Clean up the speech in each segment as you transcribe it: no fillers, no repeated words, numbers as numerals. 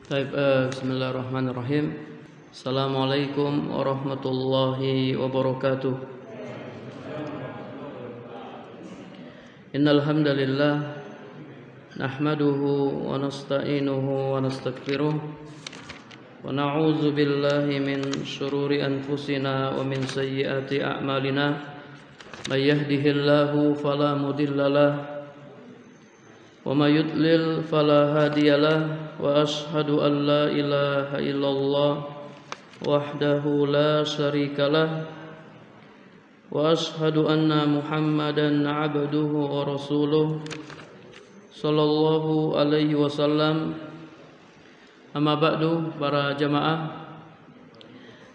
Baik, bismillahirrahmanirrahim. Assalamualaikum warahmatullahi wabarakatuh. Innal hamdalillah nahmaduhu wa nasta'inuhu wa nastaghfiruh wa na'udzu billahi min shururi anfusina wa min sayyiati a'malina. May yahdihillahu fala mudhillalah وَمَا يُضْلِلْ فَلَا هَادِيَ لَهُ وَأَشْهَدُ أَنْ لَا إِلَهَ إِلَّا اللَّهُ وَحْدَهُ لَا شَرِيكَ لَهُ وَأَشْهَدُ أَنَّ مُحَمَّدًا عَبْدُهُ وَرَسُولُهُ صلى الله عليه وسلم. Amma ba'du, para jamaah,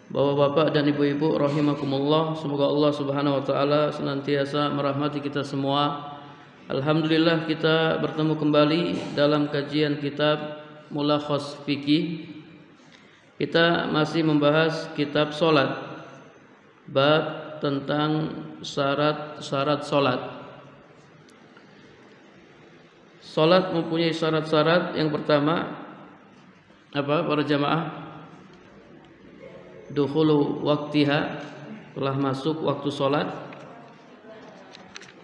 bapak-bapak dan ibu-ibu rahimakumullah, semoga Allah Subhanahu wa taala senantiasa merahmati kita semua. Alhamdulillah kita bertemu kembali dalam kajian kitab Mulakhas Fikih. Kita masih membahas kitab solat, bab tentang syarat-syarat solat. Solat mempunyai syarat-syarat. Yang pertama apa, para jamaah? Dukhulu waktiha, telah masuk waktu solat.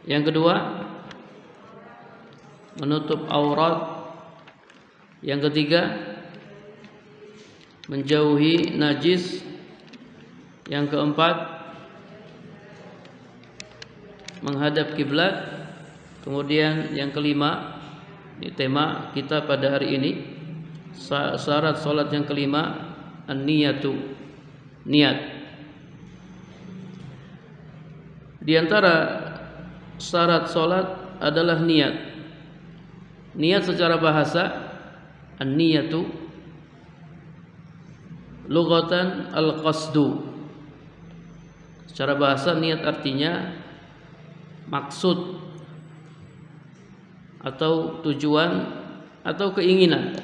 Yang kedua, menutup aurat. Yang ketiga, menjauhi najis. Yang keempat, menghadap kiblat. Kemudian yang kelima, ini tema kita pada hari ini, syarat salat yang kelima, an-niyatu, niat. Di antara syarat salat adalah niat. Niat secara bahasa, an-niyatu lughatan al-qasdu. Secara bahasa niat artinya maksud atau tujuan atau keinginan.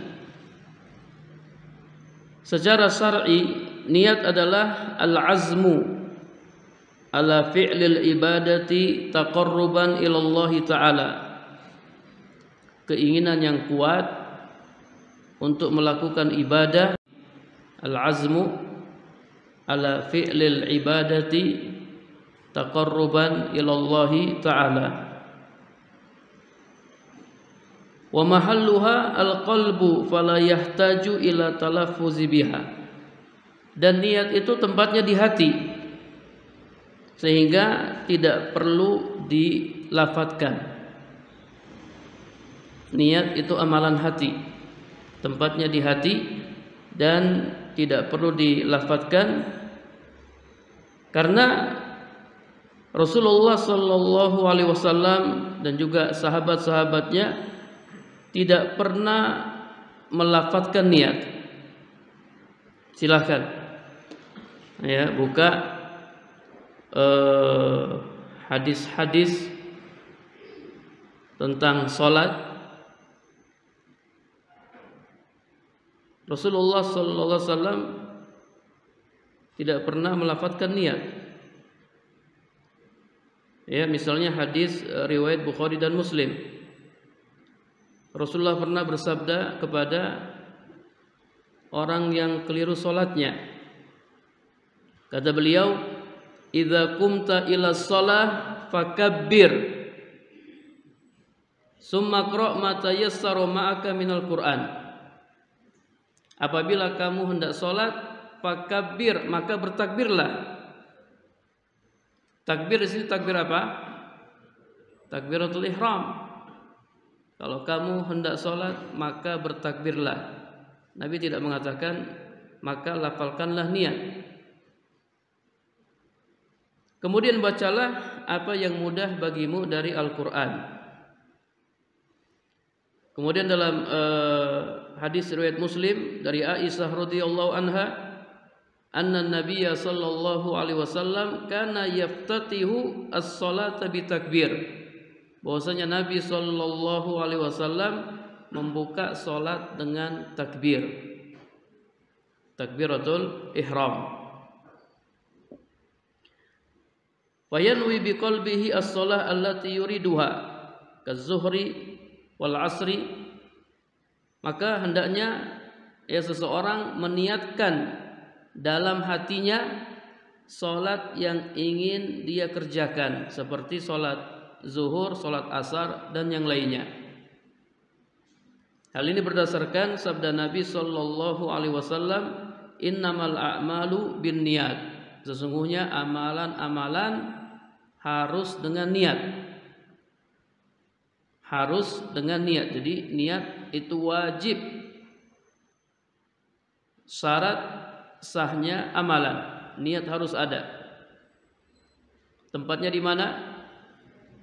Secara syar'i, niat adalah al-azmu ala fi'lil ibadati taqarruban ila Allah Ta'ala. Keinginan yang kuat untuk melakukan ibadah, al-azmu ala fi'lil ibadati taqarruban ila Allah Ta'ala. Wa mahalluha al-qalbu fala yahtaju ila talaffuzi biha. Dan niat itu tempatnya di hati, sehingga tidak perlu dilafadzkan. Niat itu amalan hati, tempatnya di hati dan tidak perlu dilafadzkan, karena Rasulullah sallallahu alaihi wasallam dan juga sahabat-sahabatnya tidak pernah melafadzkan niat. Silakan ya, buka hadis-hadis tentang salat. Rasulullah sallallahu alaihi wasallam tidak pernah melafadzkan niat. Ya, misalnya hadis riwayat Bukhari dan Muslim. Rasulullah pernah bersabda kepada orang yang keliru salatnya. Kata beliau, "Idza qumta ila shalah fakabbir, summa qra' ma tayassara ma'aka minal Qur'an." Apabila kamu hendak sholat, fakabbir, maka bertakbirlah. Takbir di sini takbir apa? Takbiratul ihram. Kalau kamu hendak sholat, maka bertakbirlah. Nabi tidak mengatakan maka lafalkanlah niat. Kemudian bacalah apa yang mudah bagimu dari Al-Quran. Kemudian dalam hadis riwayat Muslim dari Aisyah radhiyallahu anha, anna Nabiyya sallallahu alaihi wasallam kana yaftatihu as-salata bitakbir. Bahwasanya Nabi sallallahu alaihi wasallam membuka salat dengan takbir. Takbiratul ihram. Fayanwi biqalbihi as-shalah allati yuriduha kazuhri wal asri, maka hendaknya ya seseorang meniatkan dalam hatinya sholat yang ingin dia kerjakan, seperti sholat zuhur, sholat asar, dan yang lainnya. Hal ini berdasarkan sabda Nabi Shallallahu Alaihi Wasallam, innamal a'malu bin niat. Sesungguhnya amalan-amalan harus dengan niat. Harus dengan niat. Jadi niat itu wajib. Syarat sahnya amalan, niat harus ada. Tempatnya di mana?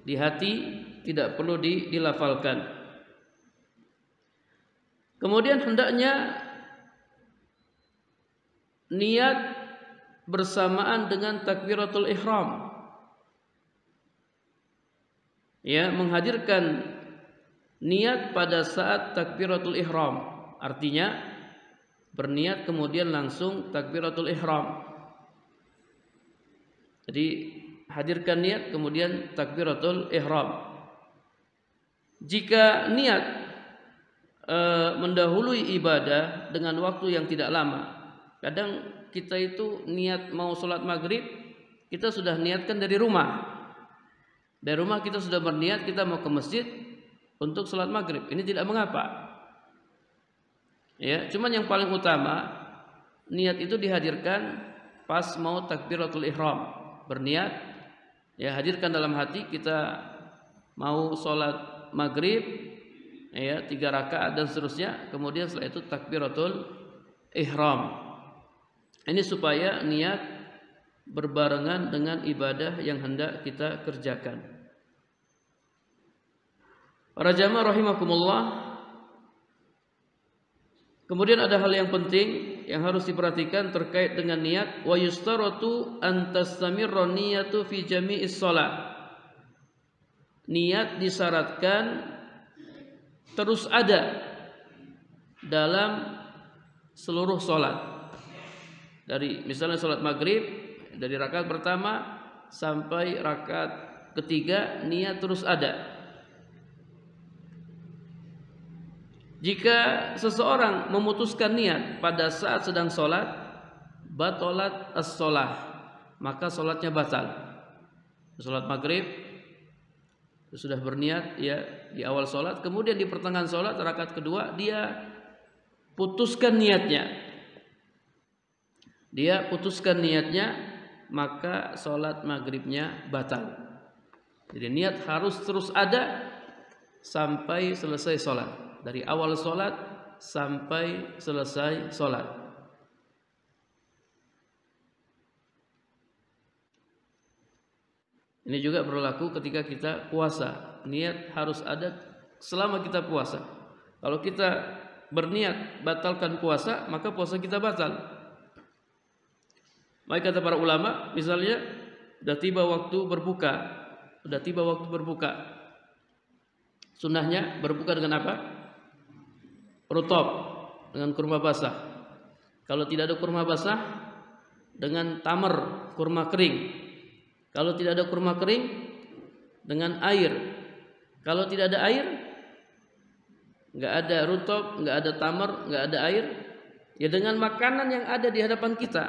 Di hati, tidak perlu dilafalkan. Kemudian hendaknya niat bersamaan dengan takbiratul ihram. Ya, menghadirkan niat pada saat takbiratul ihram. Artinya berniat kemudian langsung takbiratul ihram. Jadi hadirkan niat kemudian takbiratul ihram. Jika niat mendahului ibadah dengan waktu yang tidak lama. Kadang kita itu niat mau sholat maghrib, kita sudah niatkan dari rumah. Dari rumah kita sudah berniat kita mau ke masjid untuk sholat maghrib. Ini tidak mengapa. Ya, cuman yang paling utama niat itu dihadirkan pas mau takbiratul ihram. Berniat, ya hadirkan dalam hati kita mau sholat maghrib, ya 3 rakaat dan seterusnya. Kemudian setelah itu takbiratul ihram. Ini supaya niat berbarengan dengan ibadah yang hendak kita kerjakan. Para jamaah rahimakumullah. Kemudian ada hal yang penting yang harus diperhatikan terkait dengan niat. Wa yustaratu an tastamirra niyatu fi jami'is shalah. Niat disyaratkan terus ada dalam seluruh sholat. Dari misalnya sholat maghrib, dari rakaat pertama sampai rakaat ketiga niat terus ada. Jika seseorang memutuskan niat pada saat sedang sholat, batalat as-sholah, maka sholatnya batal. Sholat maghrib sudah berniat ya di awal sholat, kemudian di pertengahan sholat rakaat kedua dia putuskan niatnya, maka sholat maghribnya batal. Jadi niat harus terus ada sampai selesai sholat, dari awal sholat sampai selesai sholat. Ini juga berlaku ketika kita puasa. Niat harus ada selama kita puasa. Kalau kita berniat batalkan puasa, maka puasa kita batal. Maka kata para ulama, misalnya sudah tiba waktu berbuka. Sunnahnya berbuka dengan apa? Rutab, dengan kurma basah. Kalau tidak ada kurma basah, dengan tamar, kurma kering. Kalau tidak ada kurma kering, dengan air. Kalau tidak ada air, nggak ada rutab, nggak ada tamar, nggak ada air, ya dengan makanan yang ada di hadapan kita.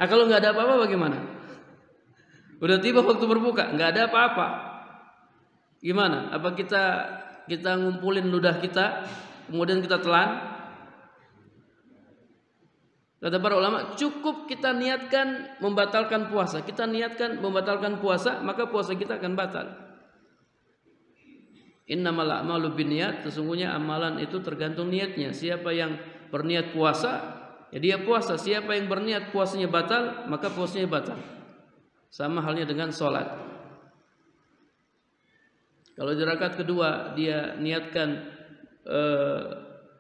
Nah, kalau nggak ada apa-apa bagaimana? Udah tiba waktu berbuka, nggak ada apa-apa. Gimana? Apa kita ngumpulin ludah kita, kemudian kita telan? Kata para ulama, cukup kita niatkan membatalkan puasa. Kita niatkan membatalkan puasa, maka puasa kita akan batal. Innamal a'malu binniyat, sesungguhnya amalan itu tergantung niatnya. Siapa yang berniat puasa, ya dia puasa. Siapa yang berniat puasanya batal, maka puasanya batal. Sama halnya dengan sholat. Kalau di rakaat kedua dia niatkan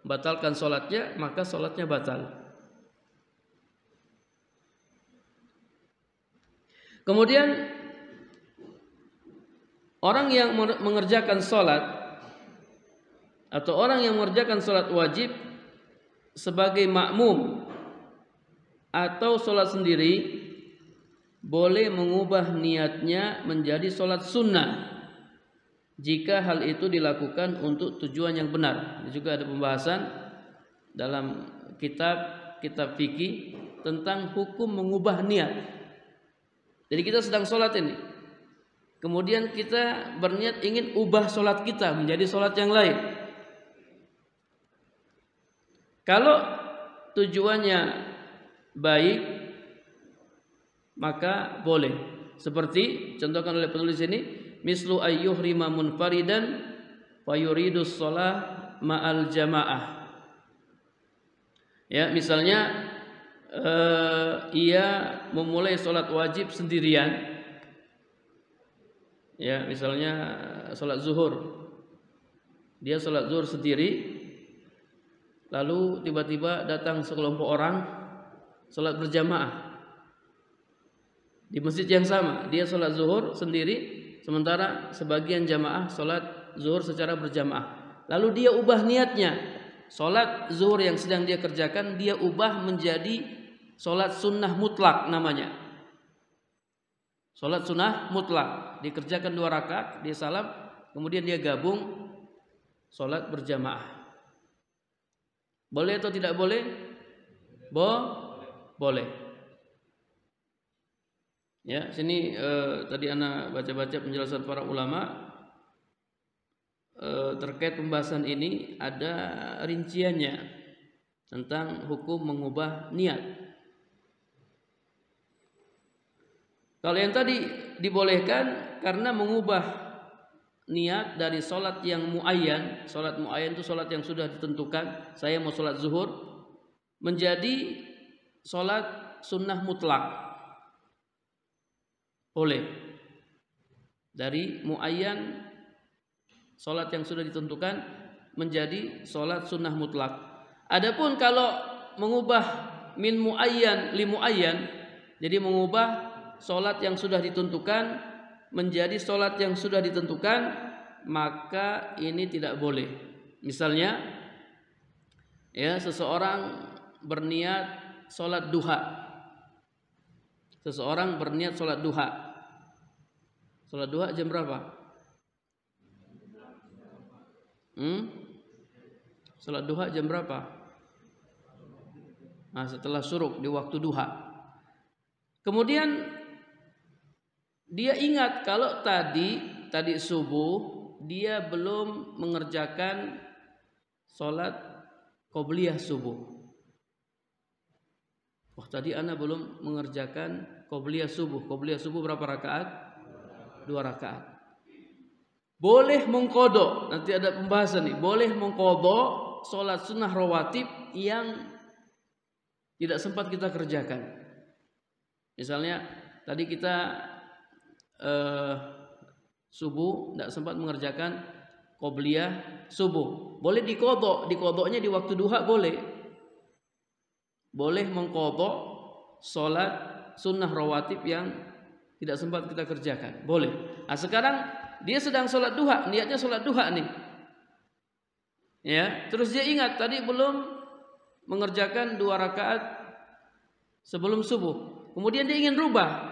batalkan sholatnya, maka sholatnya batal. Kemudian orang yang mengerjakan sholat atau orang yang mengerjakan sholat wajib sebagai makmum atau sholat sendiri boleh mengubah niatnya menjadi sholat sunnah jika hal itu dilakukan untuk tujuan yang benar. Ini juga ada pembahasan dalam kitab fikih tentang hukum mengubah niat. Jadi kita sedang sholat ini, kemudian kita berniat ingin ubah sholat kita menjadi sholat yang lain. Kalau tujuannya baik, maka boleh. Seperti contohkan oleh penulis ini, mislu ayyuhrima munfaridan fayuridus sholah ma'al jamaah. Ya, misalnya ia memulai sholat wajib sendirian. Ya, misalnya sholat zuhur. Dia sholat zuhur sendiri, lalu tiba-tiba datang sekelompok orang sholat berjamaah di masjid yang sama. Dia sholat zuhur sendiri, sementara sebagian jamaah sholat zuhur secara berjamaah. Lalu dia ubah niatnya, sholat zuhur yang sedang dia kerjakan dia ubah menjadi sholat sunnah mutlak namanya. Sholat sunnah mutlak, dikerjakan 2 rakaat, dia salam, kemudian dia gabung sholat berjamaah. Boleh atau tidak boleh? Boleh. Ya, sini tadi ana baca-baca penjelasan para ulama terkait pembahasan ini, ada rinciannya tentang hukum mengubah niat. Kalau yang tadi dibolehkan karena mengubah niat dari sholat yang muayyan. Sholat muayyan itu sholat yang sudah ditentukan. Saya mau sholat zuhur, menjadi sholat sunnah mutlak. Boleh. Dari muayyan, sholat yang sudah ditentukan, menjadi sholat sunnah mutlak. Adapun kalau mengubah min muayyan li muayyan, jadi mengubah sholat yang sudah ditentukan menjadi sholat yang sudah ditentukan, maka ini tidak boleh. Misalnya, ya, seseorang berniat sholat duha. Seseorang berniat sholat duha. Sholat duha jam berapa? Sholat duha jam berapa? Nah, setelah syuruk di waktu duha. Kemudian dia ingat kalau tadi subuh dia belum mengerjakan sholat qobliyah subuh. Wah, tadi ana belum mengerjakan qobliyah subuh. Qobliyah subuh berapa rakaat? 2 rakaat. Boleh mengqadha, nanti ada pembahasan nih. Boleh mengqadha sholat sunnah rawatib yang tidak sempat kita kerjakan. Misalnya tadi kita subuh tidak sempat mengerjakan qobliyah subuh, boleh diqadha. Diqadhanya di waktu duha boleh. Boleh mengqadha salat sunnah rawatib yang tidak sempat kita kerjakan, boleh. Nah, sekarang dia sedang salat duha, niatnya salat duha nih. Ya, terus dia ingat tadi belum mengerjakan 2 rakaat sebelum subuh. Kemudian dia ingin rubah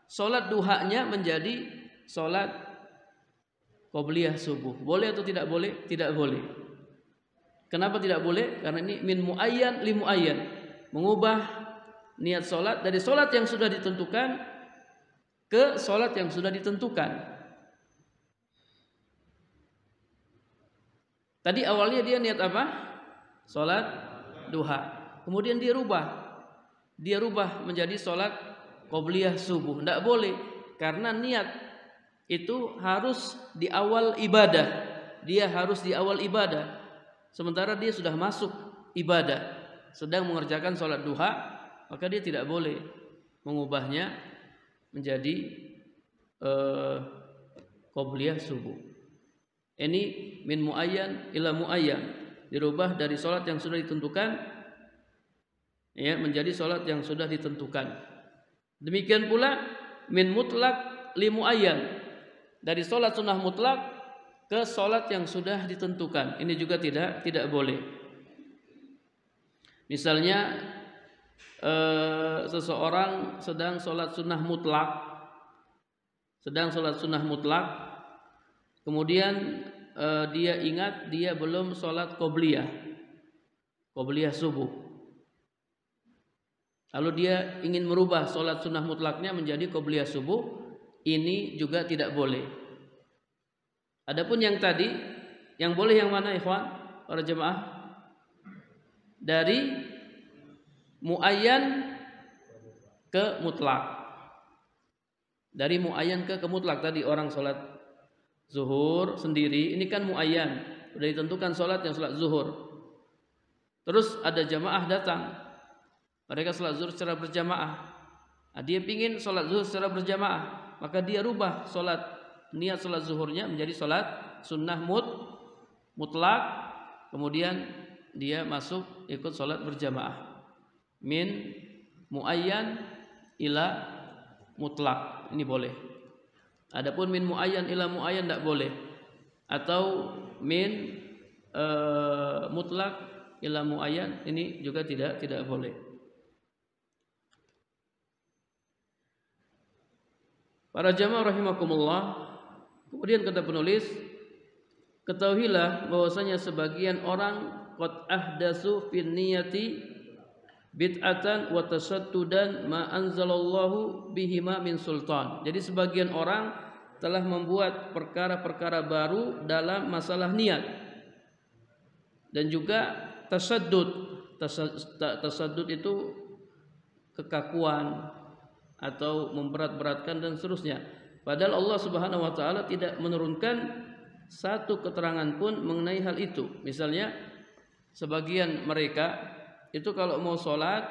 sholat duhanya menjadi sholat qobliyah subuh. Boleh atau tidak boleh? Tidak boleh. Kenapa tidak boleh? Karena ini min muayyan li muayyan. Mengubah niat sholat dari sholat yang sudah ditentukan ke sholat yang sudah ditentukan. Tadi awalnya dia niat apa? Sholat duha. Kemudian dia rubah menjadi sholat qobliyah subuh. Tidak boleh, karena niat itu harus di awal ibadah. Dia harus di awal ibadah. Sementara dia sudah masuk ibadah, sedang mengerjakan sholat duha, maka dia tidak boleh mengubahnya menjadi qobliyah subuh. Ini min muayyan ila muayyan, dirubah dari sholat yang sudah ditentukan, ya, menjadi sholat yang sudah ditentukan. Demikian pula min mutlak li muayyan, dari sholat sunnah mutlak ke sholat yang sudah ditentukan. Ini juga tidak boleh. Misalnya seseorang sedang sholat sunnah mutlak, kemudian dia ingat dia belum sholat qobliyah. qobliyah subuh. Lalu dia ingin merubah sholat sunnah mutlaknya menjadi qobliyah subuh, ini juga tidak boleh. Adapun yang tadi, yang boleh yang mana ikhwan, para jemaah? Dari muayyan ke mutlak. Dari muayyan ke mutlak tadi orang sholat zuhur sendiri, ini kan muayyan, sudah ditentukan sholat yang sholat zuhur. Terus ada jamaah datang, mereka sholat zuhur secara berjamaah. Nah, dia pingin sholat zuhur secara berjamaah, maka dia rubah niat sholat zuhurnya menjadi sholat sunnah mutlak, kemudian dia masuk ikut sholat berjamaah. Min muayyan ila mutlak, ini boleh. Adapun min muayyan ila muayyan tidak boleh, atau min mutlak ila muayyan, ini juga tidak boleh. Para jamaah rahimakumullah, kemudian kata penulis, ketahuilah bahwasanya sebagian orang qad ahdatsu fin niyati bid'atan wa tasaddudan ma anzalallahu bihima min sultan. Jadi sebagian orang telah membuat perkara-perkara baru dalam masalah niat, dan juga tasaddud. Tasaddud itu kekakuan atau memberat-beratkan dan seterusnya. Padahal Allah Subhanahu wa taala tidak menurunkan satu keterangan pun mengenai hal itu. Misalnya sebagian mereka itu kalau mau sholat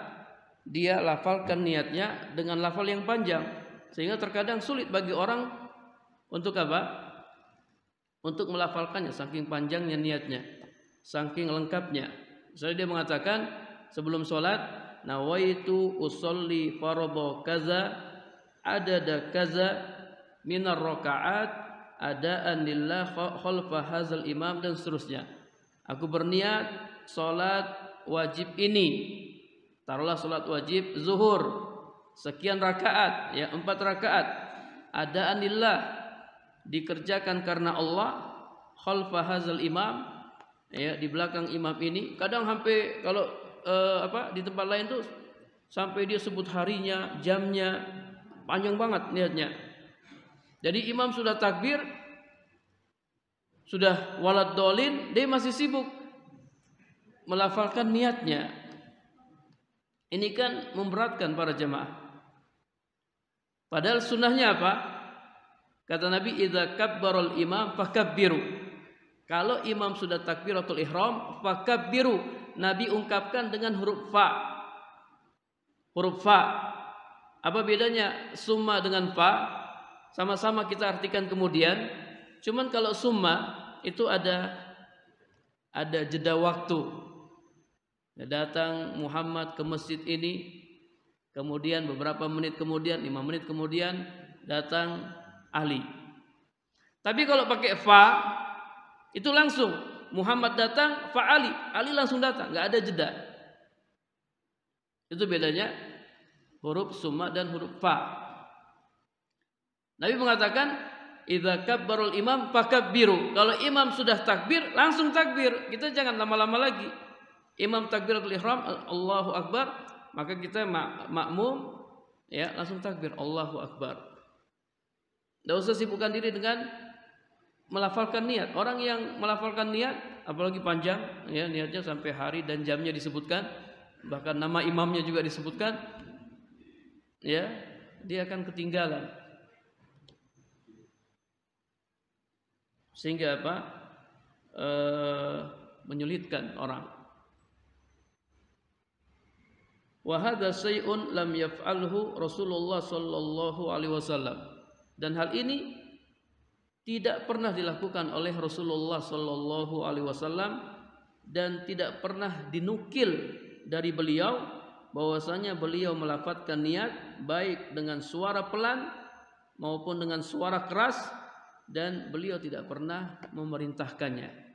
dia lafalkan niatnya dengan lafal yang panjang, sehingga terkadang sulit bagi orang untuk apa? Untuk melafalkannya, saking panjangnya niatnya, saking lengkapnya. Misalnya dia mengatakan sebelum sholat, nawaitu usolli fardhu kaza adada kaza minar rakaat adaan lillah khalfa hadzal imam, dan seterusnya. Aku berniat sholat wajib ini, taruhlah sholat wajib zuhur sekian rakaat, ya 4 rakaat, adaan lillah, dikerjakan karena Allah, khalfa hadzal imam, ya di belakang imam ini. Kadang sampai kalau di tempat lain tuh sampai dia sebut harinya, jamnya, panjang banget niatnya. Jadi imam sudah takbir, sudah walad dolin, dia masih sibuk melafalkan niatnya. Ini kan memberatkan para jemaah. Padahal sunnahnya apa? Kata Nabi, idza kabbarul imam fakabbiru. Kalau imam sudah takbiratul ihram, fakabbiru. Nabi ungkapkan dengan huruf fa. Huruf fa. Apa bedanya summa dengan fa? Sama-sama kita artikan kemudian. Cuman kalau summa itu ada jeda waktu. Datang Muhammad ke masjid ini, kemudian beberapa menit kemudian, 5 menit kemudian datang Ali. Tapi kalau pakai fa, itu langsung Muhammad datang, fa Ali langsung datang, nggak ada jeda. Itu bedanya huruf summa dan huruf fa. Nabi mengatakan, idza kabbarul imam fakabbiru. Kalau imam sudah takbir, langsung takbir. Kita jangan lama-lama lagi. Imam takbiratul ihram, Allahu akbar, maka kita makmum, ya langsung takbir, Allahu akbar. Tidak usah sibukkan diri dengan melafalkan niat. Orang yang melafalkan niat, apalagi panjang, ya niatnya sampai hari dan jamnya disebutkan, bahkan nama imamnya juga disebutkan, ya dia akan ketinggalan. Sehingga apa? Menyulitkan orang. Wa hadza syai'un lam yaf'alhu Rasulullah sallallahu alaihi wasallam. Dan hal ini tidak pernah dilakukan oleh Rasulullah sallallahu alaihi wasallam, dan tidak pernah dinukil dari beliau bahwasanya beliau melafadzkan niat baik dengan suara pelan maupun dengan suara keras, dan beliau tidak pernah memerintahkannya.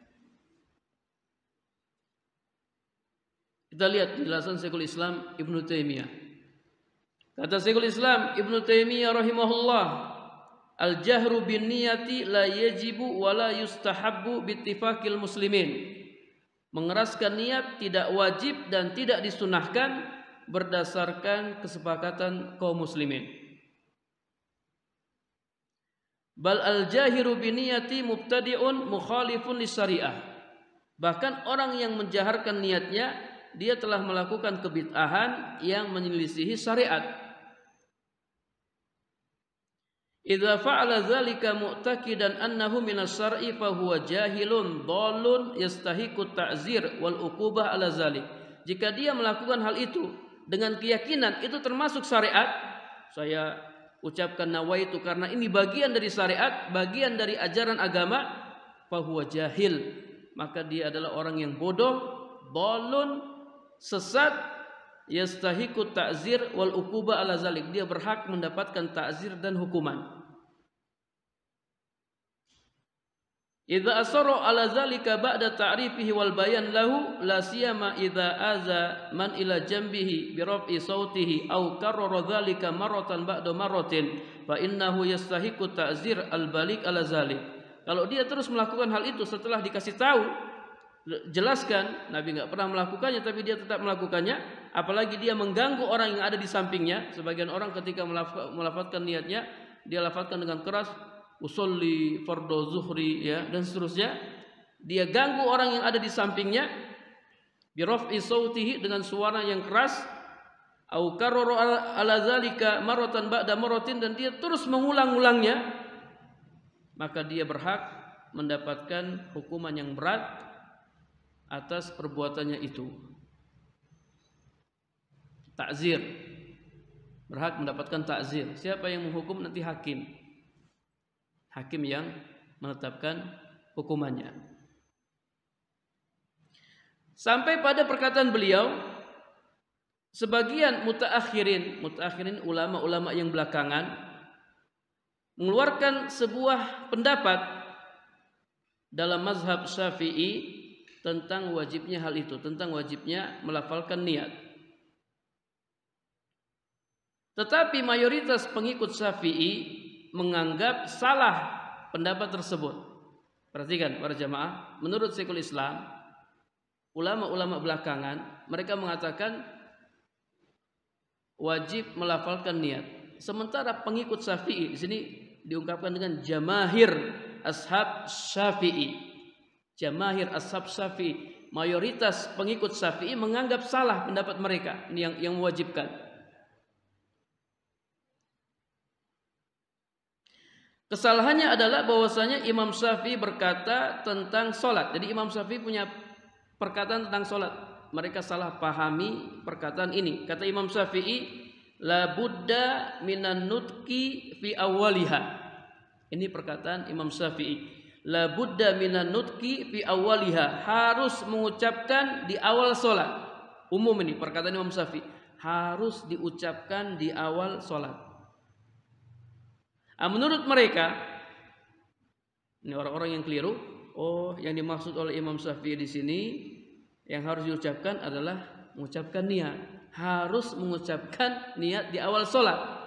Kita lihat penjelasan Syekhul Islam Ibnu Taimiyah. Kata Syekhul Islam Ibnu Taimiyah rahimahullah, al-jahru bin niyati la yajibu wa la yustahabbu bittifaqil muslimin. Mengeraskan niat tidak wajib dan tidak disunahkan berdasarkan kesepakatan kaum muslimin. Bal al-jahiru biniyati mubtadi'un mukhalifun lisyariah. Bahkan orang yang menjaharkan niatnya, dia telah melakukan kebid'ahan yang menyelisihi syariat. Idza fa'ala dzalika mu'taqidan annahu minas syar'i fa huwa jahilun dhallun yastahiqu ta'zir wal uqubah ala zalik. Jika dia melakukan hal itu dengan keyakinan itu termasuk syariat, saya ucapkan nawaitu karena ini bagian dari syariat, bagian dari ajaran agama, fa huwa jahil, maka dia adalah orang yang bodoh, dhallun, sesat, yastahiqu ta'zir wal uqubah ala zalik, dia berhak mendapatkan ta'zir dan hukuman. Idza asarra ala zalika ba'da ta'rifihi wal bayan lahu la siyama idza aza man ila jambihi bi raf'i sautihi aw karrara dzalika marratan ba'da marratin fa innahu yastahiqu ta'zir al balik ala zalik. Kalau dia terus melakukan hal itu setelah dikasih tahu, jelaskan Nabi enggak pernah melakukannya tapi dia tetap melakukannya, apalagi dia mengganggu orang yang ada di sampingnya. Sebagian orang ketika melafadzkan niatnya, dia lafadzkan dengan keras, usolli fardhu zuhri, ya, dan seterusnya. Dia ganggu orang yang ada di sampingnya bi raf'i sautihi, dengan suara yang keras, au karrara ala zalika marratan ba'da marratin, dan dia terus mengulang-ulangnya, maka dia berhak mendapatkan hukuman yang berat atas perbuatannya itu. Ta'zir, berhak mendapatkan ta'zir. Siapa yang menghukum? Nanti hakim yang menetapkan hukumannya. Sampai pada perkataan beliau, sebagian mutaakhirin ulama-ulama yang belakangan mengeluarkan sebuah pendapat dalam mazhab Syafi'i tentang wajibnya hal itu, tentang wajibnya melafalkan niat. Tetapi mayoritas pengikut Syafi'i menganggap salah pendapat tersebut. Perhatikan para jamaah, menurut Syekhul Islam, ulama-ulama belakangan mereka mengatakan wajib melafalkan niat. Sementara pengikut Syafi'i di sini diungkapkan dengan jamahir ashab Syafi'i. Jamahir ashab Syafi'i, mayoritas pengikut Syafi'i menganggap salah pendapat mereka yang mewajibkan. Kesalahannya adalah bahwasanya Imam Syafi'i berkata tentang sholat. Jadi Imam Syafi'i punya perkataan tentang sholat. Mereka salah pahami perkataan ini. Kata Imam Syafi'i, la budda minan nutqi fi awwaliha. Ini perkataan Imam Syafi'i. La budda minan nutqi fi awwaliha. Harus mengucapkan di awal sholat. Umum ini perkataan Imam Syafi'i. Harus diucapkan di awal sholat. Menurut mereka, ini orang-orang yang keliru. Oh, yang dimaksud oleh Imam Syafi'i di sini yang harus diucapkan adalah mengucapkan niat. Harus mengucapkan niat di awal sholat.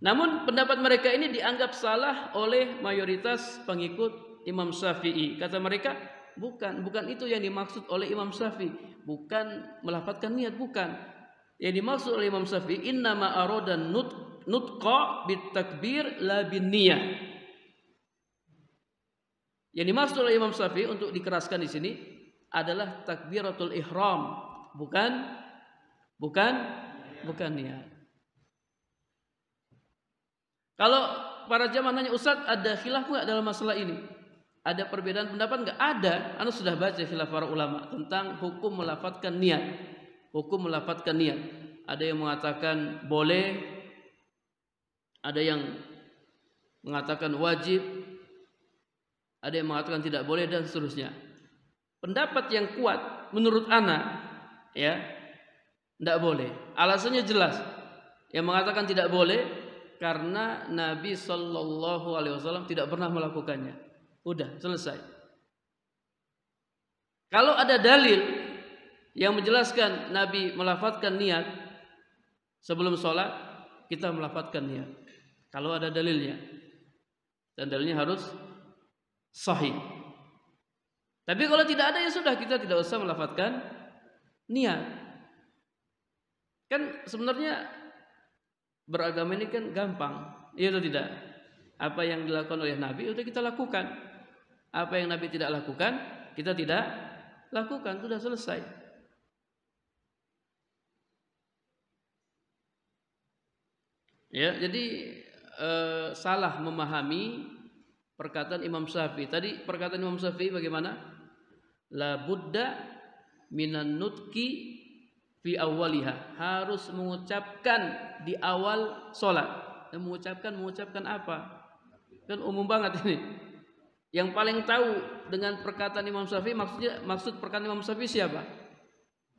Namun pendapat mereka ini dianggap salah oleh mayoritas pengikut Imam Syafi'i. Kata mereka, bukan itu yang dimaksud oleh Imam Syafi'i. Bukan melafadzkan niat, bukan. Yang dimaksud oleh Imam Syafi'i, innama arada nutqa bitakbir la bin niyah. Yang dimaksud oleh Imam Syafi'i untuk dikeraskan di sini adalah takbiratul ihram, bukan niat. Kalau para jamaah nanya, Ustaz, ada khilaf enggak dalam masalah ini? Ada perbedaan pendapat enggak? Ada. Anda sudah baca khilaf para ulama tentang hukum melafadzkan niat. Hukum melafadzkan niat. Ada yang mengatakan boleh, ada yang mengatakan wajib, ada yang mengatakan tidak boleh, dan seterusnya. Pendapat yang kuat menurut ana, ya, tidak boleh. Alasannya jelas. Yang mengatakan tidak boleh karena Nabi Shallallahu Alaihi Wasallam tidak pernah melakukannya. Udah selesai. Kalau ada dalil yang menjelaskan Nabi melafadzkan niat sebelum sholat, kita melafadzkan niat. Kalau ada dalilnya, dan dalilnya harus sahih. Tapi kalau tidak ada ya sudah, kita tidak usah melafadzkan niat. Kan sebenarnya beragama ini kan gampang, iya atau tidak? Apa yang dilakukan oleh Nabi itu kita lakukan. Apa yang Nabi tidak lakukan, kita tidak lakukan, sudah selesai. Ya, jadi salah memahami perkataan Imam Syafi'i. Tadi perkataan Imam Syafi'i bagaimana? La budda minan nutqi fi awwaliha. Harus mengucapkan di awal sholat. Dan mengucapkan apa? Kan umum banget ini. Yang paling tahu dengan perkataan Imam Syafi'i maksud perkataan Imam Syafi'i siapa?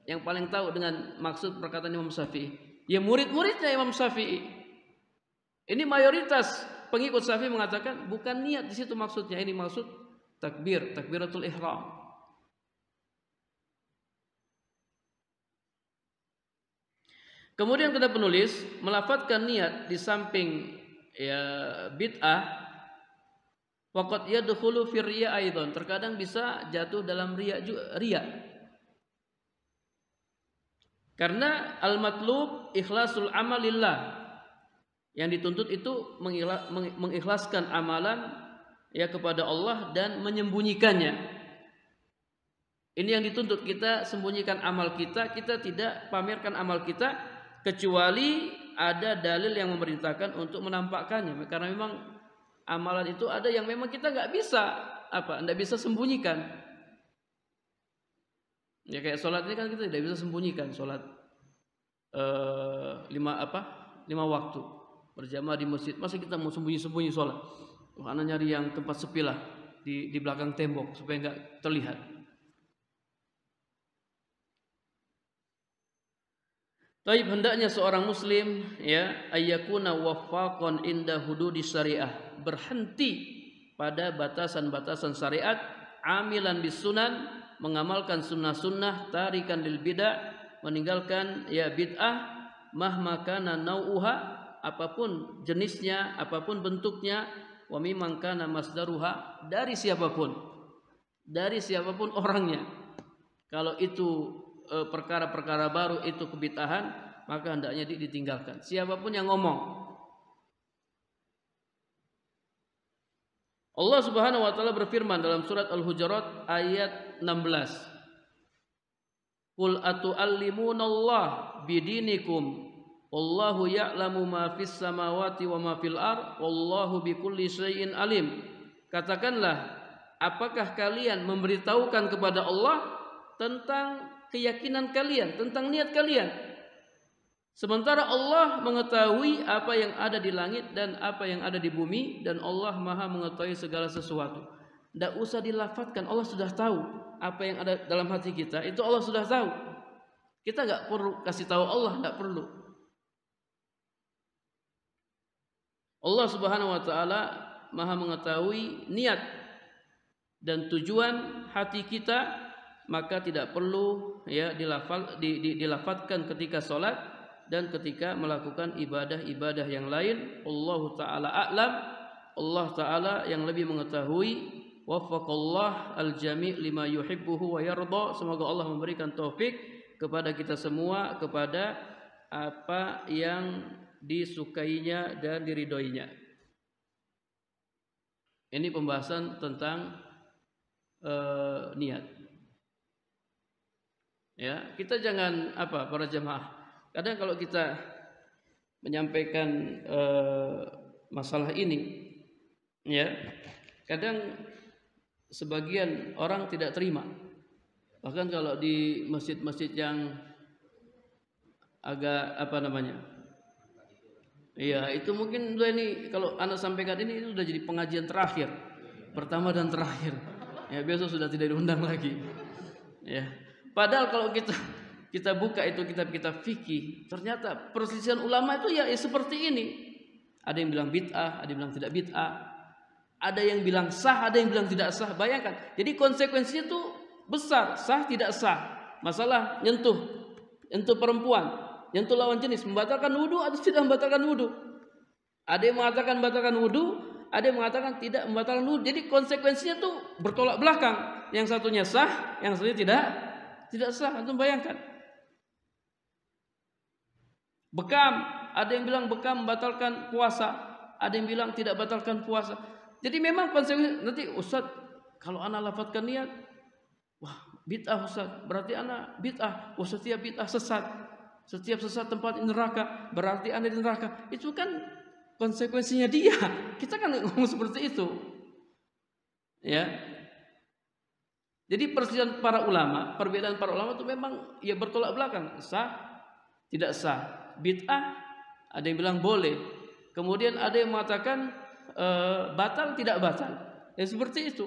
Yang paling tahu dengan maksud perkataan Imam Syafi'i? Ya murid-muridnya Imam Syafi'i. Ini mayoritas pengikut Syafi'i mengatakan bukan niat di situ maksudnya, ini maksud takbiratul ihram. Kemudian kata penulis, melafadzkan niat di samping ya bid'ah, waqad yadkhulu fi riya aidan, terkadang bisa jatuh dalam riya. Karena al-matlub ikhlasul amalillah. Yang dituntut itu mengikhlaskan amalan ya kepada Allah dan menyembunyikannya. Ini yang dituntut, kita sembunyikan amal kita tidak pamerkan amal kita kecuali ada dalil yang memerintahkan untuk menampakkannya. Karena memang amalan itu ada yang memang kita nggak bisa sembunyikan. Ya kayak sholat ini kan kita tidak bisa sembunyikan sholat 5 waktu berjamaah di masjid. Masa kita mau sembunyi-sembunyi sholat? Anak nyari yang tempat sepi lah di belakang tembok supaya nggak terlihat. Taib, hendaknya seorang muslim ya ayyakuna waffaqan inda hududi syariah, berhenti pada batasan-batasan syariat, amilan bis sunan, mengamalkan sunnah-sunnah, tarikan lil bid'ah, meninggalkan ya bid'ah, mahma kana nau'uha, apapun jenisnya, apapun bentuknya, wa mimman kana masdaruha, dari siapapun orangnya. Kalau itu perkara-perkara baru, itu kebid'ahan, maka hendaknya ditinggalkan. Siapapun yang ngomong. Allah Subhanahu wa taala berfirman dalam surat Al-Hujurat ayat 16. Qul atu'allimunallah bidinikum wallahu ya'lamu ma fis samawati wa ma fil ard wallahu bikulli syai'in alim. Katakanlah, apakah kalian memberitahukan kepada Allah tentang keyakinan kalian, tentang niat kalian, sementara Allah mengetahui apa yang ada di langit dan apa yang ada di bumi, dan Allah Maha mengetahui segala sesuatu. Tidak usah dilafadzkan, Allah sudah tahu apa yang ada dalam hati kita, itu Allah sudah tahu. Kita nggak perlu kasih tahu Allah, nggak perlu. Allah Subhanahu wa taala Maha mengetahui niat dan tujuan hati kita, maka tidak perlu ya dilafadzkan ketika sholat dan ketika melakukan ibadah-ibadah yang lain. Allah taala a'lam, Allah taala yang lebih mengetahui. Waffaqallah al-jami' lima yuhibbuhu wa yarda. Semoga Allah memberikan taufik kepada kita semua kepada apa yang disukainya dan diridhoinya. Ini pembahasan tentang niat. Ya, kita jangan para jemaah. Kadang kalau kita menyampaikan masalah ini, ya, kadang sebagian orang tidak terima. Bahkan kalau di masjid-masjid yang agak iya, itu mungkin ini kalau anak sampaikan ini sudah jadi pengajian terakhir, pertama dan terakhir. Ya, besok sudah tidak diundang lagi. Ya. Padahal kalau kita buka itu kitab-kitab fikih, ternyata perselisihan ulama itu ya seperti ini. Ada yang bilang bid'ah, ada yang bilang tidak bid'ah. Ada yang bilang sah, ada yang bilang tidak sah. Bayangkan. Jadi konsekuensinya itu besar, sah tidak sah. Masalah nyentuh perempuan, nyentuh lawan jenis, membatalkan wudu atau tidak membatalkan wudu. Ada yang mengatakan membatalkan wudu, ada yang mengatakan tidak membatalkan wudu. Jadi konsekuensinya itu bertolak belakang. yang satunya sah, yang satunya tidak sah. Antum bayangkan. Bekam, ada yang bilang bekam membatalkan puasa, ada yang bilang tidak batalkan puasa. Jadi memang konsekuensi nanti Ustaz, kalau anak lafadzkan niat, wah bid'ah Ustaz, berarti anak bid'ah. Wah setiap bid'ah sesat, setiap sesat tempat neraka, berarti anak di neraka. Itu kan konsekuensinya dia. Kita kan ngomong seperti itu, ya. Jadi perbedaan para ulama itu memang ya bertolak belakang, sah, tidak sah. Bid'ah ada yang bilang boleh, kemudian ada yang mengatakan batal tidak batal. Ya seperti itu,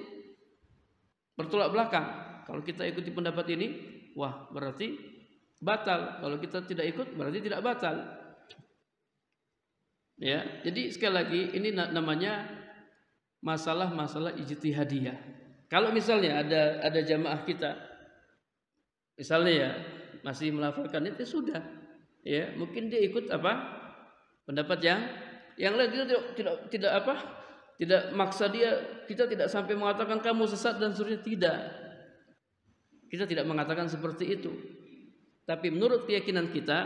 bertolak belakang. Kalau kita ikuti pendapat ini, wah berarti batal. Kalau kita tidak ikut, berarti tidak batal. Ya, jadi sekali lagi ini namanya masalah ijtihadiyah. Kalau misalnya ada jamaah kita, misalnya ya masih melafalkan itu sudah, ya mungkin dia ikut pendapat yang lain. Kita tidak maksa dia, kita tidak sampai mengatakan kamu sesat dan seterusnya, tidak. Kita tidak mengatakan seperti itu. Tapi menurut keyakinan kita,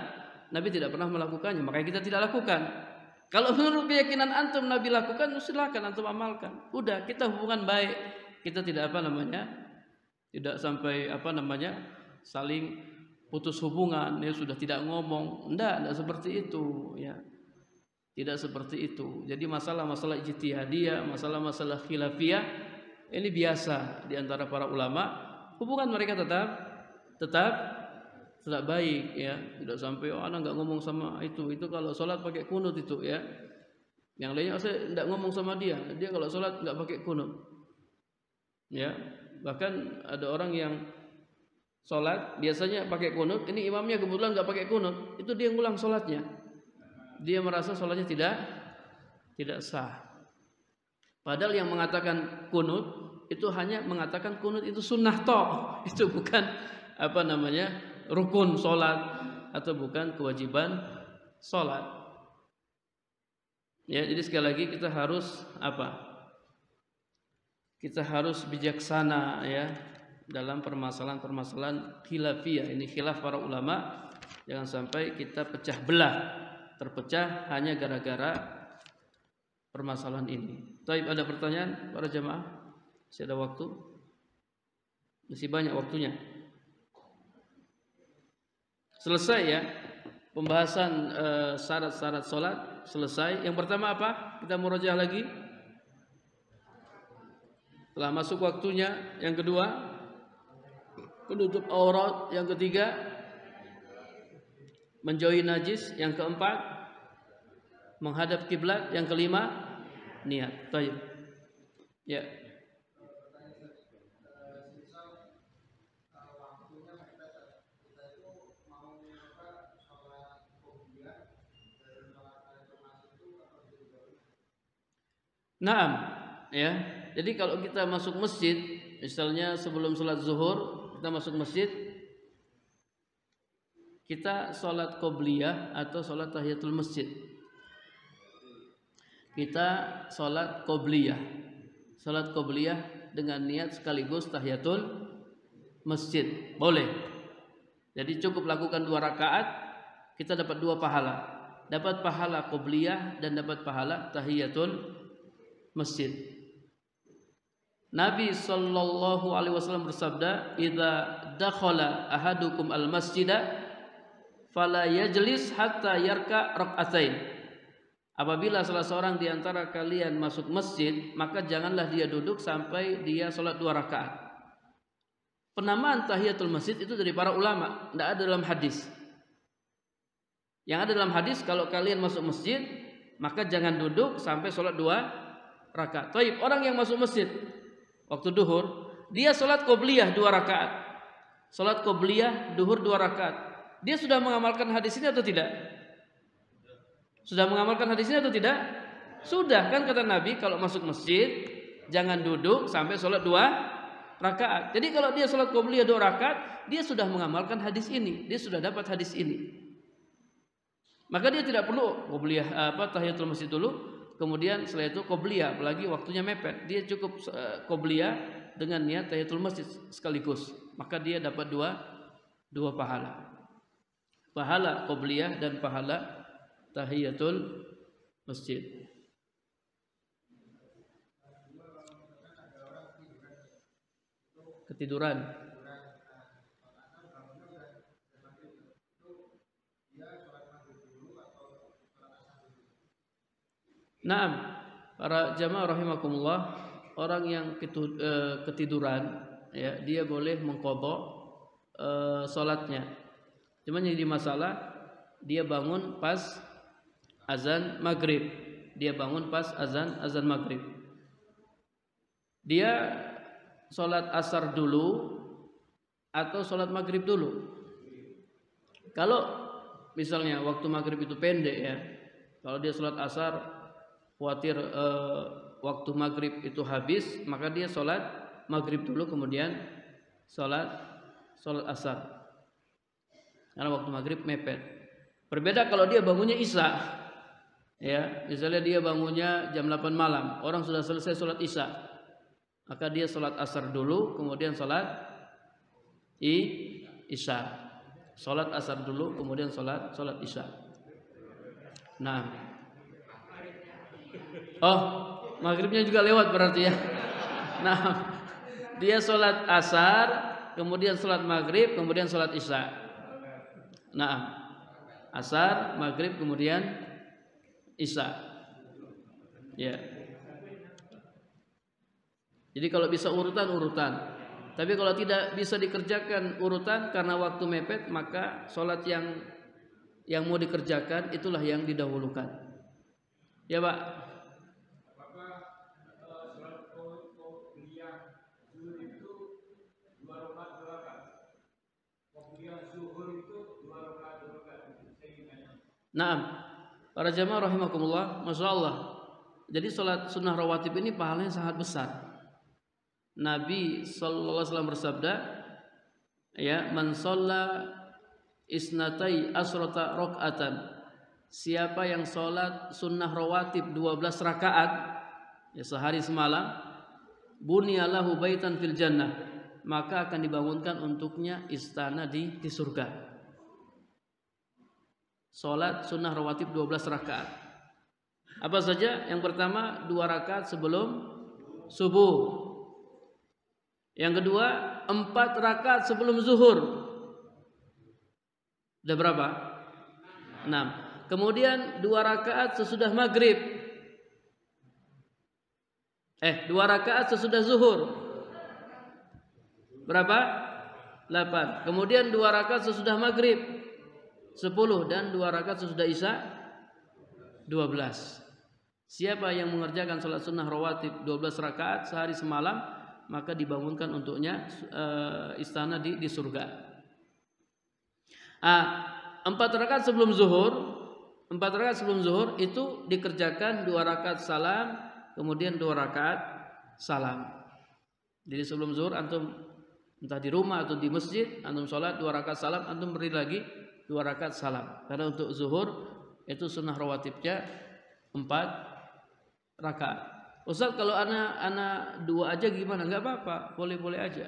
Nabi tidak pernah melakukannya, makanya kita tidak lakukan. Kalau menurut keyakinan antum Nabi lakukan, silakan antum amalkan. Udah, kita hubungan baik. Kita tidak tidak sampai saling putus hubungan, ya sudah tidak ngomong. Enggak seperti itu, ya. Tidak seperti itu. Jadi masalah-masalah ijtihadiyah, masalah-masalah khilafiyah ini biasa di antara para ulama. Hubungan mereka tetap baik, ya. Tidak sampai anak enggak ngomong sama itu kalau sholat pakai kunut itu, ya. Yang lainnya saya enggak ngomong sama dia kalau sholat enggak pakai kunut. Ya, bahkan ada orang yang sholat biasanya pakai kunut, ini imamnya kebetulan enggak pakai kunut, itu dia ngulang sholatnya. Dia merasa sholatnya tidak sah. Padahal yang mengatakan kunut itu hanya mengatakan kunut itu sunnah toh, itu bukan rukun sholat atau bukan kewajiban sholat. Ya, jadi sekali lagi kita harus Kita harus bijaksana, ya, dalam permasalahan khilafiyah. Ini khilaf para ulama, jangan sampai kita pecah belah, terpecah hanya gara-gara permasalahan ini. Taib, ada pertanyaan para jamaah? Masih ada waktu? Masih banyak waktunya. Selesai, ya, pembahasan syarat-syarat sholat selesai. Yang pertama apa? Kita murojaah lagi. Telah masuk waktunya. Yang kedua, penutup aurat. Yang ketiga, menjauhi najis. Yang keempat, menghadap kiblat. Yang kelima, niat. Baik. Ya. Naam, ya. Jadi kalau kita masuk masjid, misalnya sebelum sholat zuhur kita masuk masjid, kita sholat qobliyah atau sholat tahiyatul masjid. Kita sholat qobliyah dengan niat sekaligus tahiyatul masjid, boleh. Jadi cukup lakukan 2 rakaat, kita dapat 2 pahala. Dapat pahala qobliyah dan dapat pahala tahiyatul masjid. Nabi sallallahu alaihi wasallam bersabda, "Idza dakhala ahadukum al-masjida fala yajlis hatta yarka rak'atain." Apabila salah seorang di antara kalian masuk masjid, maka janganlah dia duduk sampai dia salat 2 rakaat. Penamaan tahiyatul masjid itu dari para ulama, tidak ada dalam hadis. Yang ada dalam hadis, kalau kalian masuk masjid, maka jangan duduk sampai salat 2 rakaat. Taib, orang yang masuk masjid waktu duhur, dia sholat qobliyah 2 rakaat. Sholat qobliyah duhur 2 rakaat. Dia sudah mengamalkan hadis ini atau tidak? Sudah mengamalkan hadis ini atau tidak? Sudah, kan kata Nabi kalau masuk masjid jangan duduk sampai sholat 2 rakaat. Jadi kalau dia sholat qobliyah 2 rakaat, dia sudah mengamalkan hadis ini. Dia sudah dapat hadis ini. Maka dia tidak perlu qobliyah tahiyatul masjid dulu. Kemudian setelah itu qobliyah, apalagi waktunya mepet, dia cukup qobliyah dengan niat tahiyatul masjid sekaligus, maka dia dapat dua pahala. Pahala qobliyah dan pahala tahiyatul masjid. Ketiduran. Naam, para jamaah rahimakumullah, orang yang ketiduran ya, dia boleh mengqadha salatnya. Cuman yang jadi masalah, dia bangun pas azan maghrib. Dia bangun pas azan maghrib. Dia sholat asar dulu atau sholat maghrib dulu. Kalau misalnya waktu maghrib itu pendek ya, kalau dia sholat asar khawatir waktu maghrib itu habis, maka dia sholat maghrib dulu kemudian sholat asar. Karena waktu maghrib mepet. Berbeda kalau dia bangunnya isya, ya, misalnya dia bangunnya jam 8 malam, orang sudah selesai sholat isya, maka dia sholat asar dulu, kemudian sholat isya. Sholat asar dulu, kemudian sholat isya. Nah, oh, maghribnya juga lewat berarti ya. Nah, dia sholat asar, kemudian sholat maghrib, kemudian sholat isya. Nah, asar, maghrib, kemudian isya. Ya. Jadi kalau bisa urutan. Tapi kalau tidak bisa dikerjakan urutan karena waktu mepet, maka sholat yang mau dikerjakan itulah yang didahulukan. Ya, Pak. Naam, para jamaah rahimakumullah, masya Allah. Jadi sholat sunnah rawatib ini pahalanya sangat besar. Nabi sallallahu alaihi wasallam bersabda, ya, man shalla isnatai asrata rakaatan. Siapa yang sholat sunnah rawatib 12 rakaat, ya, sehari semalam, bunyalahu baitan fil jannah, maka akan dibangunkan untuknya istana di surga. Sholat sunnah rawatib 12 rakaat. Apa saja? Yang pertama 2 rakaat sebelum subuh. Yang kedua 4 rakaat sebelum zuhur. Sudah berapa? 6. Kemudian 2 rakaat sesudah maghrib. 2 rakaat sesudah zuhur. Berapa? 8. Kemudian 2 rakaat sesudah maghrib 10, dan 2 rakaat sesudah isya 12. Siapa yang mengerjakan salat sunnah rawatib 12 rakaat sehari semalam, maka dibangunkan untuknya istana di surga. 4 rakaat sebelum zuhur itu dikerjakan 2 rakaat salam, kemudian 2 rakaat salam. Jadi sebelum zuhur antum entah di rumah atau di masjid, antum sholat 2 rakaat salam, antum beri lagi 2 rakaat salam. Karena untuk zuhur itu sunnah rawatibnya 4 rakaat. Ustaz, kalau anak 2 aja gimana? Enggak apa-apa, boleh-boleh aja.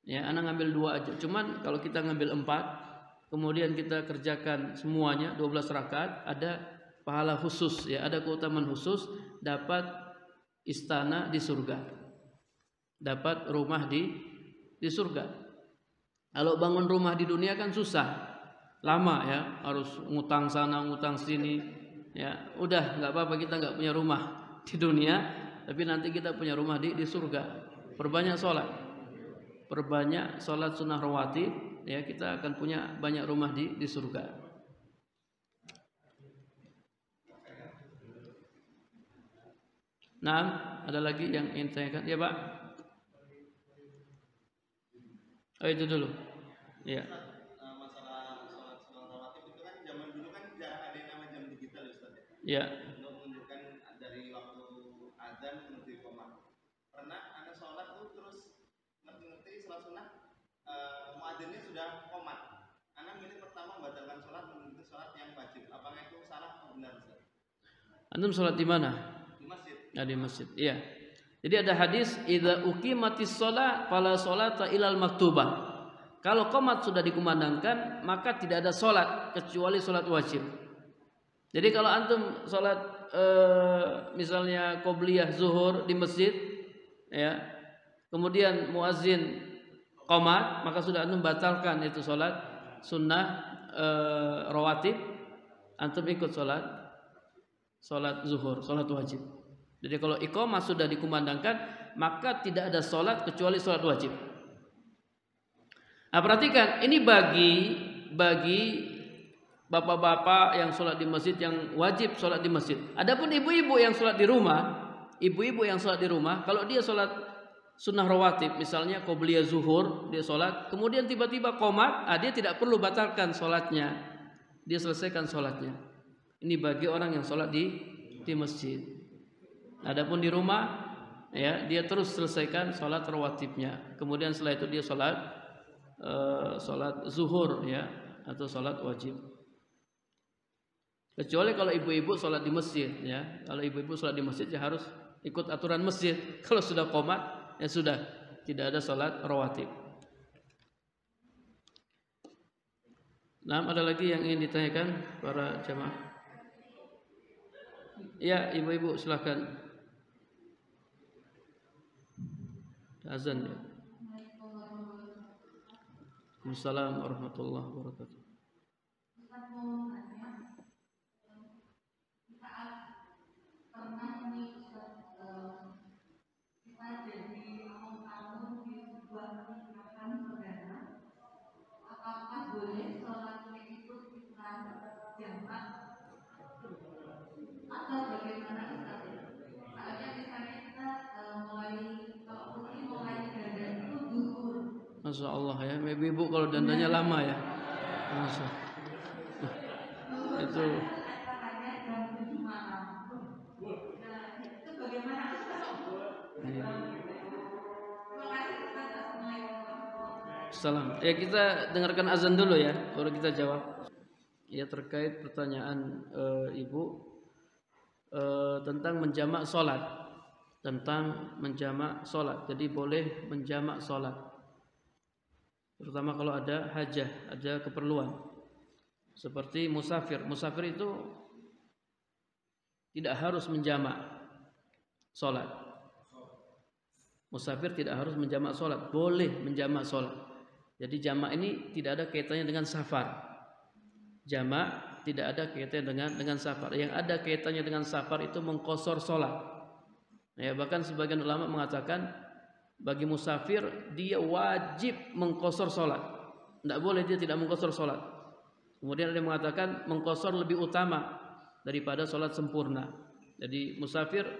Ya, anak ngambil 2 aja. Cuman kalau kita ngambil 4, kemudian kita kerjakan semuanya 12 rakaat, ada pahala khusus ya, ada keutamaan khusus, dapat istana di surga. Dapat rumah di surga. Kalau bangun rumah di dunia kan susah, lama ya, harus ngutang sana ngutang sini ya. Udah nggak apa-apa, kita nggak punya rumah di dunia, tapi nanti kita punya rumah di surga. Perbanyak sholat sunnah rawatib ya, kita akan punya banyak rumah di surga. Nah, ada lagi yang ingin tanyakan ya, Pak? Oh, itu dulu. Ya. Masalah sholat sunnah rawatib itu kan zaman dulu kan jarang ada yang namanya jam digital ya, Ustaz. Ya. Untuk menunjukkan dari waktu azan menuju qomat. Pernah ada sholat tuh terus ngerti sholat sunnah, muadzinnya sudah qomat. Anak milih pertama membatalkan sholat menuju sholat yang wajib. Apakah itu salah atau benar, Ustaz? Antum sholat di mana? Di masjid. Di masjid. Iya. Jadi ada hadis idza uqimatis shalah fala sholata ilal maktubah. Kalau qomat sudah dikumandangkan maka tidak ada salat kecuali salat wajib. Jadi kalau antum salat misalnya qobliyah zuhur di masjid ya, kemudian muazin qomat, maka sudah antum batalkan itu salat sunnah rawatib, antum ikut salat zuhur, salat wajib. Jadi kalau iqamah sudah dikumandangkan maka tidak ada salat kecuali salat wajib. Nah, perhatikan ini bagi bapak-bapak yang sholat di masjid, yang wajib sholat di masjid. Adapun ibu-ibu yang sholat di rumah, kalau dia sholat sunnah rawatib, misalnya qobliyah zuhur, dia sholat, kemudian tiba-tiba qomat, dia tidak perlu batalkan sholatnya, dia selesaikan sholatnya. Ini bagi orang yang sholat di masjid. Adapun di rumah, ya dia terus selesaikan sholat rawatibnya. Kemudian setelah itu dia sholat zuhur ya, atau sholat wajib. Kecuali kalau ibu-ibu sholat di masjid ya. Kalau ibu-ibu sholat di masjid ya harus ikut aturan masjid. Kalau sudah qomat ya sudah, tidak ada sholat rawatib. Nah, ada lagi yang ingin ditanyakan para jamaah? Ya, ibu-ibu silakan. Azan ya. Assalamualaikum warahmatullahi wabarakatuh. Masya Allah ya, ibu kalau dandanya lama ya. Masya itu. Salam. Ya kita dengarkan azan dulu ya, baru kita jawab. Ya terkait pertanyaan ibu tentang menjamak sholat, Jadi boleh menjamak sholat. Terutama kalau ada hajah, ada keperluan. Seperti musafir. Musafir itu tidak harus menjamak sholat. Musafir tidak harus menjamak sholat, boleh menjamak sholat. Jadi jamak ini tidak ada kaitannya dengan safar. Jamak tidak ada kaitannya dengan safar. Yang ada kaitannya dengan safar itu mengqashar sholat. Ya, bahkan sebagian ulama mengatakan bagi musafir dia wajib mengqashar sholat. Tidak boleh dia tidak mengqashar sholat. Kemudian ada yang mengatakan mengqashar lebih utama daripada sholat sempurna. Jadi musafir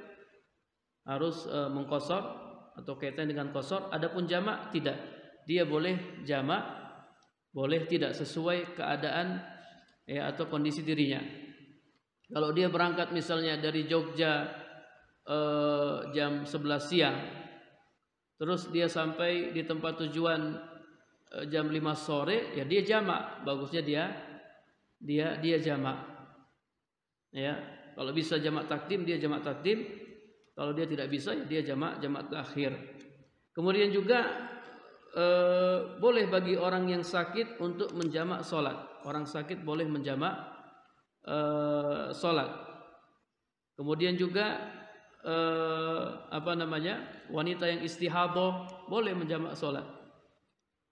harus mengqashar atau kaitannya dengan qashar. Adapun jamak tidak. Dia boleh jamak, boleh tidak sesuai keadaan ya atau kondisi dirinya. Kalau dia berangkat misalnya dari Jogja jam 11 siang, terus dia sampai di tempat tujuan jam 5 sore, ya dia jamak. Bagusnya dia jamak. Ya, kalau bisa jamak takdim dia jamak takdim. Kalau dia tidak bisa ya dia jamak takhir. Kemudian juga boleh bagi orang yang sakit untuk menjamak sholat. Orang sakit boleh menjamak sholat. Kemudian juga wanita yang istihadhah boleh menjamak sholat.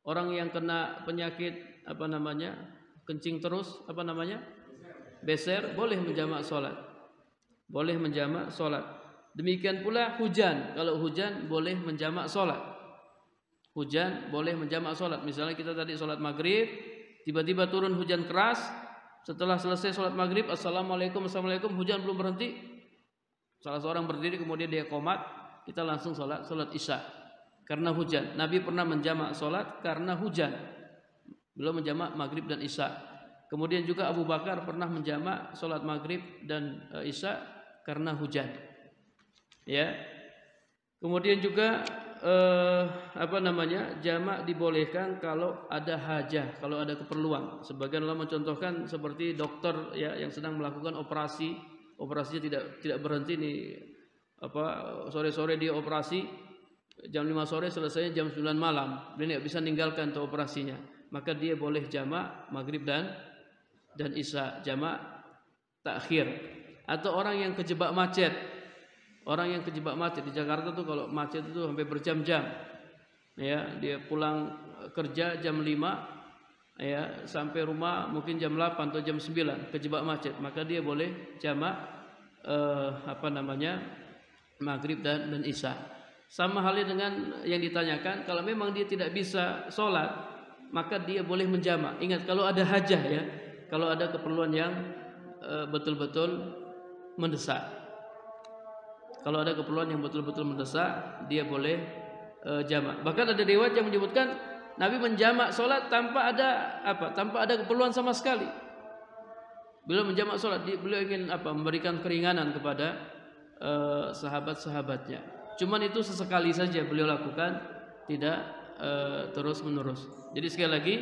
Orang yang kena penyakit kencing terus beser boleh menjamak sholat. Demikian pula hujan. Kalau hujan boleh menjamak sholat. Misalnya kita tadi sholat maghrib, tiba-tiba turun hujan keras. Setelah selesai sholat maghrib, assalamualaikum, hujan belum berhenti. Salah seorang berdiri kemudian dia qomat, kita langsung sholat isya karena hujan. Nabi pernah menjamak sholat karena hujan, belum menjamak maghrib dan isya. Kemudian juga Abu Bakar pernah menjamak sholat maghrib dan isya karena hujan. Ya. Kemudian juga jamak dibolehkan kalau ada hajah, kalau ada keperluan. Sebagian ulama mencontohkan seperti dokter ya yang sedang melakukan operasinya tidak berhenti nih sore-sore dia operasi, jam 5 sore selesai jam 9 malam, dia tidak bisa meninggalkan tuh operasinya, maka dia boleh jamak maghrib dan isya, jamak takhir. Atau orang yang kejebak macet, di Jakarta tuh kalau macet itu sampai berjam-jam, ya, dia pulang kerja jam 5, ya, sampai rumah mungkin jam 8 atau jam 9, kejebak macet, maka dia boleh jamak maghrib dan isya. Sama halnya dengan yang ditanyakan, kalau memang dia tidak bisa sholat, maka dia boleh menjamak. Ingat, kalau ada hajah, ya, kalau ada keperluan yang betul-betul mendesak, kalau ada keperluan yang betul-betul mendesak, dia boleh jamak. Bahkan ada riwayat yang menyebutkan Nabi menjamak sholat tanpa ada keperluan sama sekali. Beliau menjamak sholat, beliau ingin memberikan keringanan kepada sahabat-sahabatnya. Cuman itu sesekali saja beliau lakukan, tidak terus menerus. Jadi sekali lagi,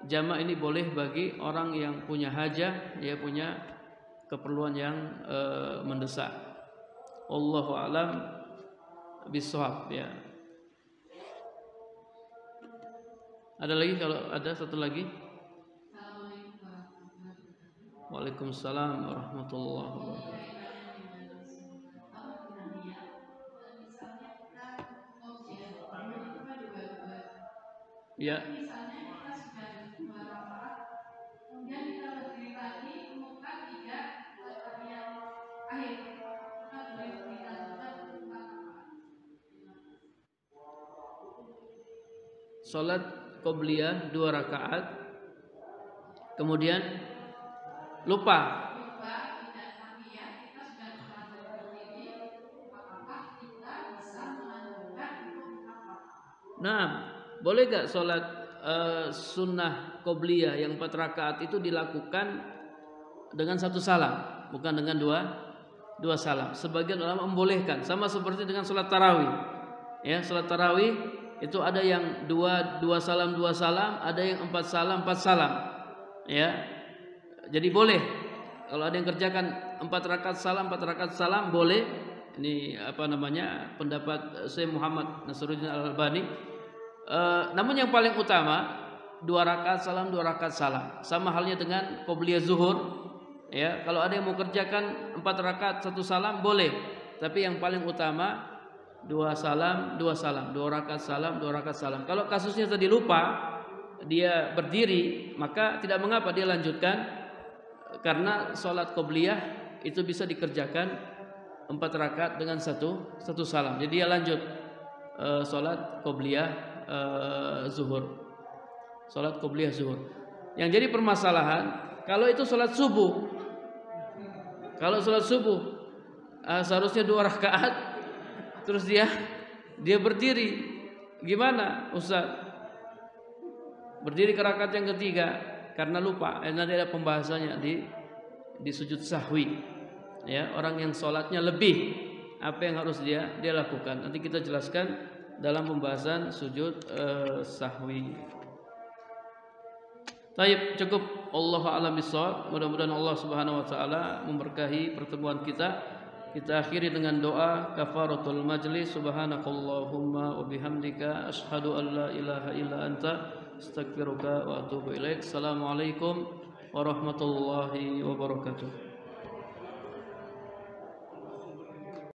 jamak ini boleh bagi orang yang punya hajah, dia punya keperluan yang mendesak. Wallahu a'lam bishawab, ya. Ada lagi? Kalau ada satu lagi. Waalaikumsalam warahmatullahi wabarakatuh. Ya. Salat qobliyah 2 rakaat, kemudian lupa. Nah, boleh gak sholat sunnah qobliyah yang 4 rakaat itu dilakukan dengan 1 salam, bukan dengan dua salam? Sebagian ulama membolehkan, sama seperti dengan sholat tarawih. Ya, sholat tarawih itu ada yang dua salam, ada yang 4 salam, 4 salam. Ya, jadi boleh. Kalau ada yang kerjakan 4 rakaat salam, 4 rakaat salam, boleh. Ini pendapat Syekh Muhammad Nasruddin Al-Albani. Namun yang paling utama 2 rakaat salam, 2 rakaat salam. Sama halnya dengan qobliyah zuhur. Ya, kalau ada yang mau kerjakan 4 rakaat 1 salam, boleh. Tapi yang paling utama 2 salam, 2 salam, 2 rakaat salam, 2 rakaat salam. Kalau kasusnya tadi lupa, dia berdiri, maka tidak mengapa dia lanjutkan, karena sholat qobliyah itu bisa dikerjakan 4 rakaat dengan satu salam. Jadi dia lanjut sholat qobliyah zuhur. Sholat qobliyah zuhur. Yang jadi permasalahan, kalau itu sholat subuh. Kalau sholat subuh seharusnya 2 rakaat, terus dia berdiri, gimana Ustaz? Berdiri ke rakaat yang ketiga karena lupa. Nanti ada pembahasannya di sujud sahwi. Ya, orang yang sholatnya lebih, apa yang harus dia lakukan? Nanti kita jelaskan dalam pembahasan sujud sahwi. Baik, cukup. Allahu a'lam bishawab. Mudah-mudahan Allah Subhanahu wa taala memberkahi pertemuan kita. Kita akhiri dengan doa kafaratul majlis. Subhanakallahumma wa bihamdika asyhadu an la ilaha illa anta astaghfiruka wa atubu ilaik. Assalamualaikum warahmatullahi wabarakatuh.